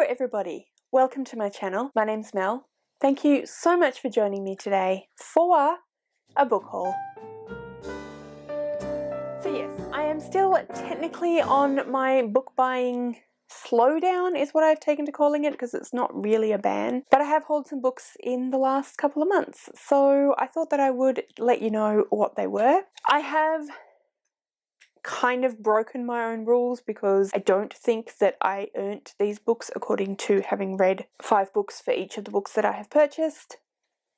everybody, welcome to my channel. My name's Mel. Thank you so much for joining me today for a book haul. So yes, I am still technically on my book buying slowdown is what I've taken to calling it, because it's not really a ban, but I have hauled some books in the last couple of months, so I thought that I would let you know what they were. I have kind of broken my own rules because I don't think that I earned these books according to having read 5 books for each of the books that I have purchased,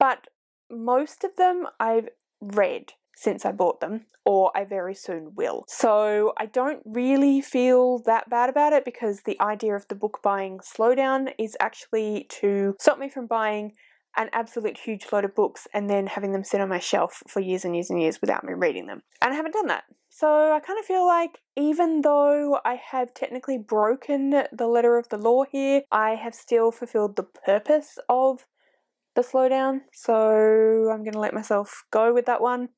but most of them I've read since I bought them, or I very soon will. So I don't really feel that bad about it, because the idea of the book buying slowdown is actually to stop me from buying an absolute huge load of books and then having them sit on my shelf for years and years and years without me reading them. And I haven't done that. So I kind of feel like even though I have technically broken the letter of the law here, I have still fulfilled the purpose of the slowdown. So I'm going to let myself go with that one.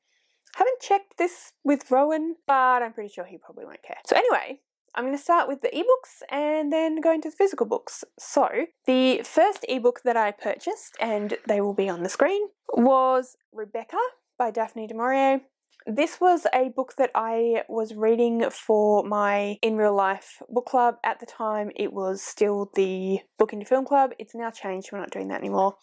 I haven't checked this with Rowan, but I'm pretty sure he probably won't care. So anyway, I'm going to start with the ebooks and then go into the physical books. So the first ebook that I purchased, and they will be on the screen, was Rebecca by Daphne du Maurier. This was a book that I was reading for my In Real Life book club. At the time, it was still the Book into Film Club. It's now changed. We're not doing that anymore.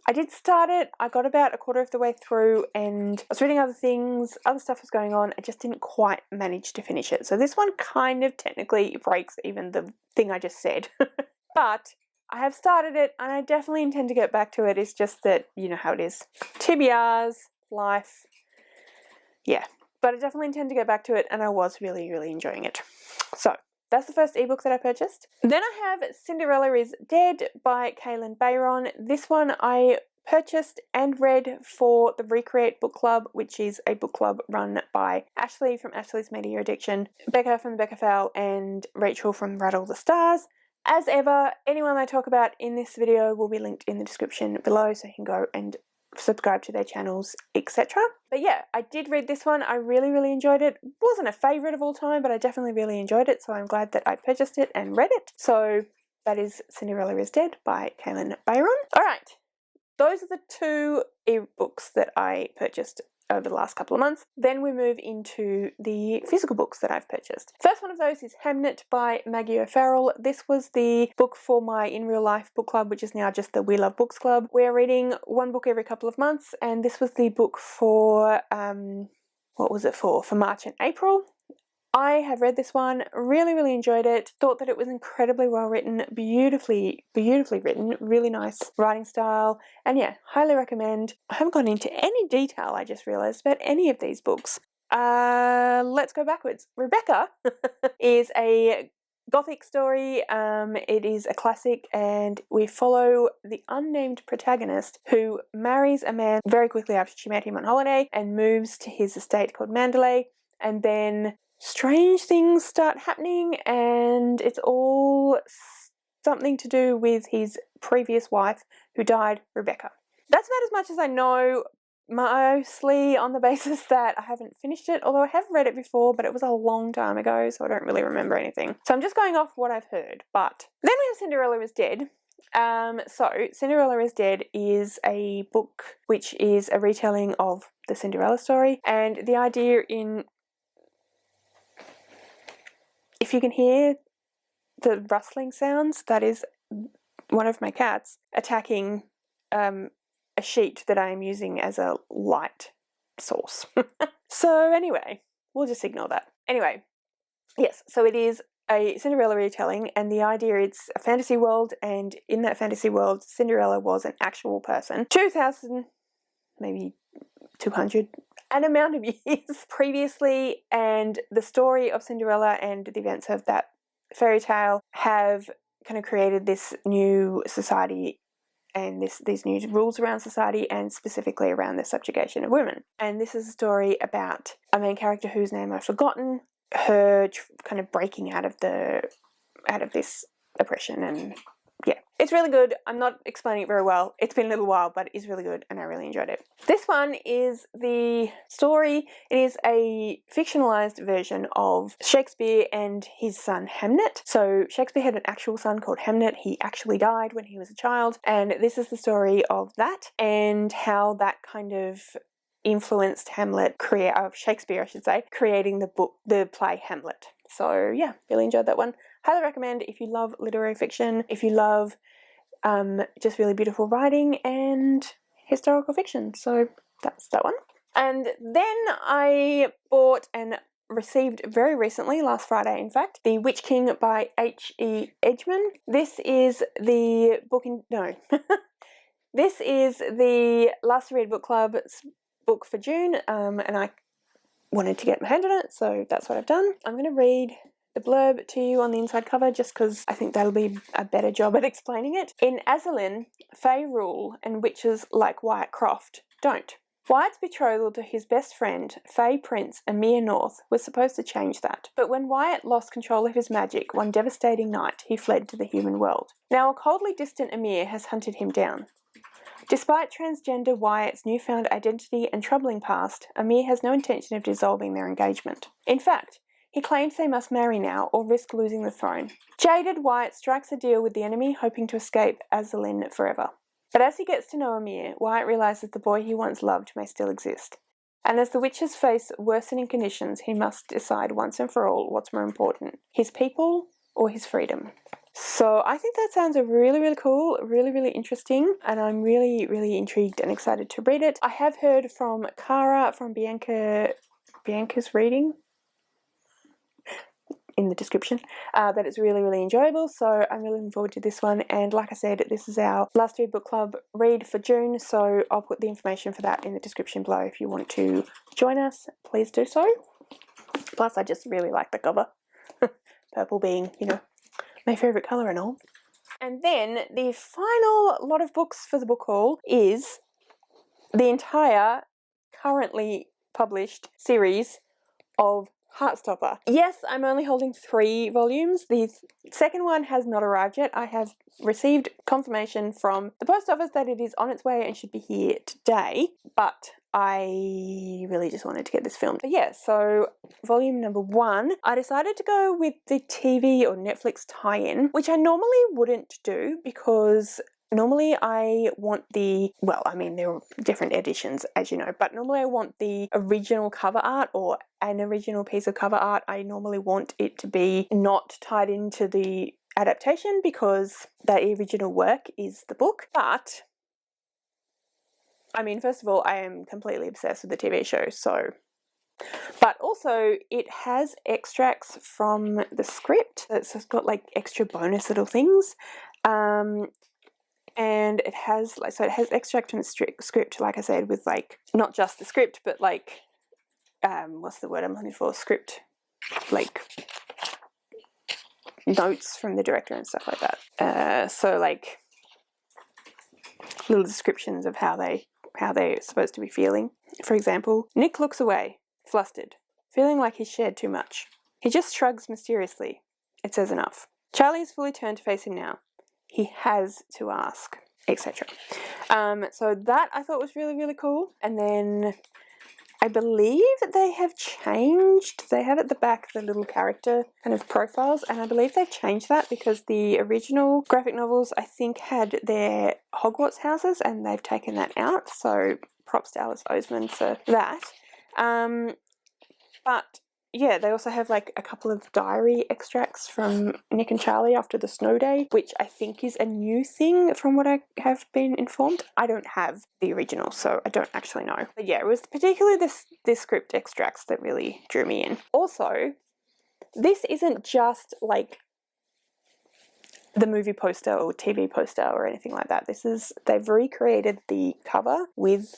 I did start it. I got about a quarter of the way through and I was reading other things. Other stuff was going on. I just didn't quite manage to finish it. So this one kind of technically breaks even the thing I just said. But I have started it and I definitely intend to get back to it. It's just that, you know how it is. TBRs, life. Yeah, but I definitely intend to get back to it, and I was really, really enjoying it. So that's the first ebook that I purchased. Then I have Cinderella is Dead by Kalynn Bayron. This one I purchased and read for the Recreate Book Club, which is a book club run by Ashley from Ashley's Media Addiction, Becca from Becca Fowl, and Rachel from Rattle the Stars. As ever, anyone I talk about in this video will be linked in the description below, so you can go and subscribe to their channels, etc. But yeah, I did read this one. I really, really enjoyed it. It wasn't a favourite of all time, but I definitely really enjoyed it, so I'm glad that I purchased it and read it. So that is Cinderella is Dead by Kalynn Bayron. Alright, those are the 2 ebooks that I purchased over the last couple of months. Then we move into the physical books that I've purchased. First one of those is Hamnet by Maggie O'Farrell. This was the book for my In Real Life book club, which is now just the We Love Books Club. We're reading one book every couple of months, and this was the book for, what was it for? For March and April. I have read this one, really, really enjoyed it, thought that it was incredibly well written, beautifully written, really nice writing style, and yeah, highly recommend. I haven't gone into any detail, I just realised, about any of these books. Let's go backwards. Rebecca is a gothic story. It is a classic, and we follow the unnamed protagonist who marries a man very quickly after she met him on holiday and moves to his estate called Mandalay, and then strange things start happening, and it's all something to do with his previous wife who died, Rebecca. That's about as much as I know, mostly on the basis that I haven't finished it, although I have read it before, but it was a long time ago, so I don't really remember anything. So I'm just going off what I've heard. But then we have Cinderella is Dead. So Cinderella is Dead is a book which is a retelling of the Cinderella story, and the idea in... If you can hear the rustling sounds, that is one of my cats attacking a sheet that I am using as a light source. So anyway, we'll just ignore that. Anyway, yes, so it is a Cinderella retelling, and the idea, it's a fantasy world, and in that fantasy world, Cinderella was an actual person 2,000, maybe 200, an amount of years previously, and the story of Cinderella and the events of that fairy tale have kind of created this new society and these new rules around society, and specifically around the subjugation of women. And this is a story about a main character whose name I've forgotten, her kind of breaking out of this oppression and yeah, it's really good. I'm not explaining it very well. It's been a little while, but it is really good and I really enjoyed it. This one is the story. It is a fictionalized version of Shakespeare and his son Hamnet. So Shakespeare had an actual son called Hamnet. He actually died when he was a child, and this is the story of that and how that kind of influenced Shakespeare, I should say, creating the play Hamlet. So yeah, really enjoyed that one. Highly recommend if you love literary fiction, if you love just really beautiful writing and historical fiction. So that's that one. And then I bought and received very recently, last Friday in fact, The Witch King by H.E. Edgman. This is the this is the Last to Read Book Club's book for June, and I wanted to get my hand on it, so that's what I've done. I'm going to read the blurb to you on the inside cover just because I think that'll be a better job at explaining it. In Azalin, Fae rule and witches like Wyatt Croft don't. Wyatt's betrothal to his best friend, Fae Prince Amir North, was supposed to change that. But when Wyatt lost control of his magic one devastating night, he fled to the human world. Now a coldly distant Amir has hunted him down. Despite transgender Wyatt's newfound identity and troubling past, Amir has no intention of dissolving their engagement. In fact, he claims they must marry now or risk losing the throne. Jaded, Wyatt strikes a deal with the enemy, hoping to escape Azalin forever. But as he gets to know Amir, Wyatt realises the boy he once loved may still exist. And as the witches face worsening conditions, he must decide once and for all what's more important, his people or his freedom. So I think that sounds really, really cool, really, really interesting, and I'm really, really intrigued and excited to read it. I have heard from Cara from Bianca's Reading in the description that it's really, really enjoyable, so I'm really looking forward to this one. And like I said, this is our Last to Read Book Club read for June, so I'll put the information for that in the description below. If you want to join us, please do so. Plus, I just really like the cover. Purple being, you know, my favourite colour and all. And then the final lot of books for the book haul is the entire currently published series of Heartstopper. Yes, I'm only holding 3 volumes. The second one has not arrived yet. I have received confirmation from the post office that it is on its way and should be here today, but I really just wanted to get this filmed. But yeah, so volume number 1, I decided to go with the TV or Netflix tie-in, which I normally wouldn't do because normally I want there are different editions, as you know, but normally I want the original cover art or an original piece of cover art. I normally want it to be not tied into the adaptation because the original work is the book. But, I mean, first of all, I am completely obsessed with the TV show, so... But also, it has extracts from the script. It's got, like, extra bonus little things. And it has extract from the script, like I said, with like not just the script, but like what's the word I'm looking for? Script, like notes from the director and stuff like that. So like little descriptions of how they're supposed to be feeling. For example, Nick looks away, flustered, feeling like he's shared too much. He just shrugs mysteriously. It says enough. Charlie is fully turned to face him now. He has to ask, etc. So that I thought was really, really cool. And then I believe they have changed. They have at the back the little character kind of profiles, and I believe they've changed that because the original graphic novels, I think, had their Hogwarts houses, and they've taken that out. So props to Alice Oseman for that. But yeah, they also have like a couple of diary extracts from Nick and Charlie after the snow day, which I think is a new thing from what I have been informed. I don't have the original, so I don't actually know. But yeah, it was particularly this script extracts that really drew me in. Also, this isn't just like the movie poster or TV poster or anything like that. They've recreated the cover with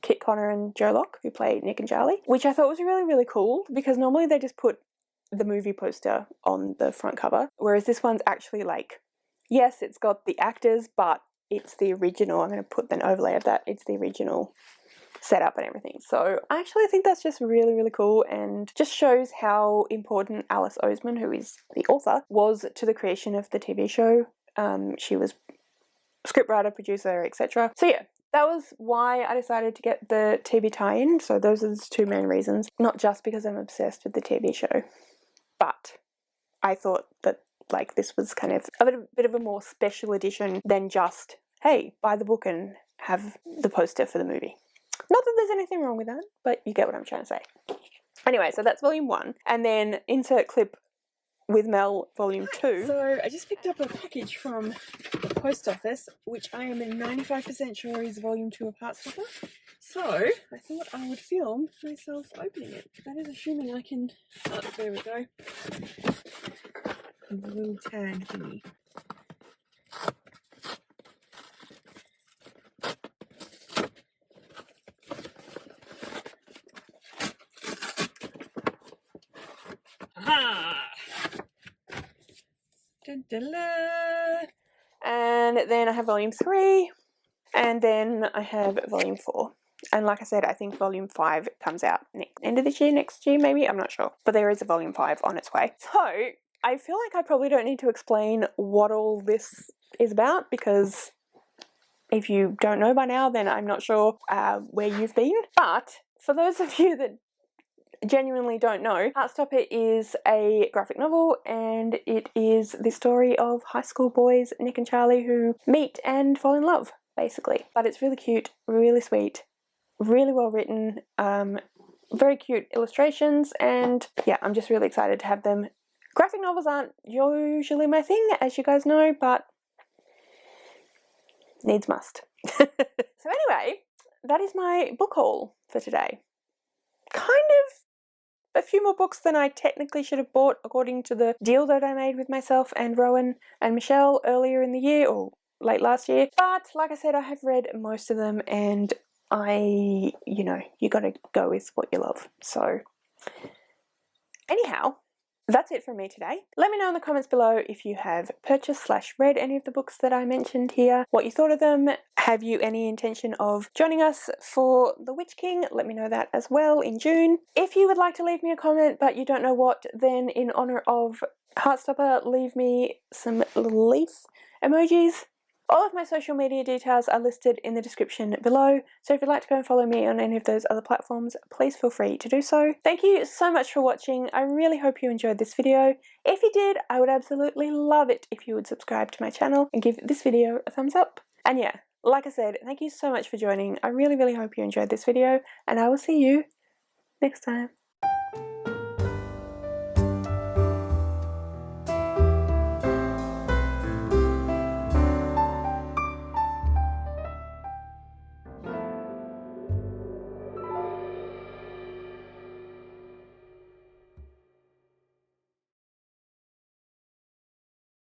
Kit Connor and Joe Locke, who play Nick and Charlie, which I thought was really, really cool because normally they just put the movie poster on the front cover, whereas this one's actually like, yes, it's got the actors, but it's the original. I'm going to put an overlay of that. It's the original setup and everything. So I actually think that's just really, really cool and just shows how important Alice Oseman, who is the author, was to the creation of the TV show. She was scriptwriter, producer, etc. So yeah, that was why I decided to get the TV tie-in. So those are the two main reasons. Not just because I'm obsessed with the TV show, but I thought that like this was kind of a bit of a more special edition than just, hey, buy the book and have the poster for the movie. Not that there's anything wrong with that, but you get what I'm trying to say. Anyway, so that's volume 1. And then insert clip with Mel volume 2. So I just picked up a package from the post office, which I am 95% sure is volume 2 of Heartstopper. So I thought I would film myself opening it. That is assuming I can... Oh, there we go. The little tag thingy. Aha! Da-da-la. And then I have volume 3, and then I have volume 4. And like I said, I think volume 5 comes out end of this year, next year maybe, I'm not sure. But there is a volume 5 on its way. So I feel like I probably don't need to explain what all this is about, because if you don't know by now, then I'm not sure where you've been. But for those of you that genuinely don't know, Heartstopper is a graphic novel, and it is the story of high school boys, Nick and Charlie, who meet and fall in love, basically. But it's really cute, really sweet, really well written, very cute illustrations, and yeah, I'm just really excited to have them. Graphic novels aren't usually my thing, as you guys know, but needs must. So anyway, that is my book haul for today. Kind of a few more books than I technically should have bought according to the deal that I made with myself and Rowan and Michelle earlier in the year, or late last year. But like I said, I have read most of them, and you gotta go with what you love. So anyhow, that's it from me today. Let me know in the comments below if you have purchased / read any of the books that I mentioned here, what you thought of them. Have you any intention of joining us for The Witch King? Let me know that as well in June. If you would like to leave me a comment but you don't know what, then in honour of Heartstopper, leave me some leaf emojis. All of my social media details are listed in the description below, so if you'd like to go and follow me on any of those other platforms, please feel free to do so. Thank you so much for watching. I really hope you enjoyed this video. If you did, I would absolutely love it if you would subscribe to my channel and give this video a thumbs up. And yeah, like I said, thank you so much for joining. I really, really hope you enjoyed this video, and I will see you next time.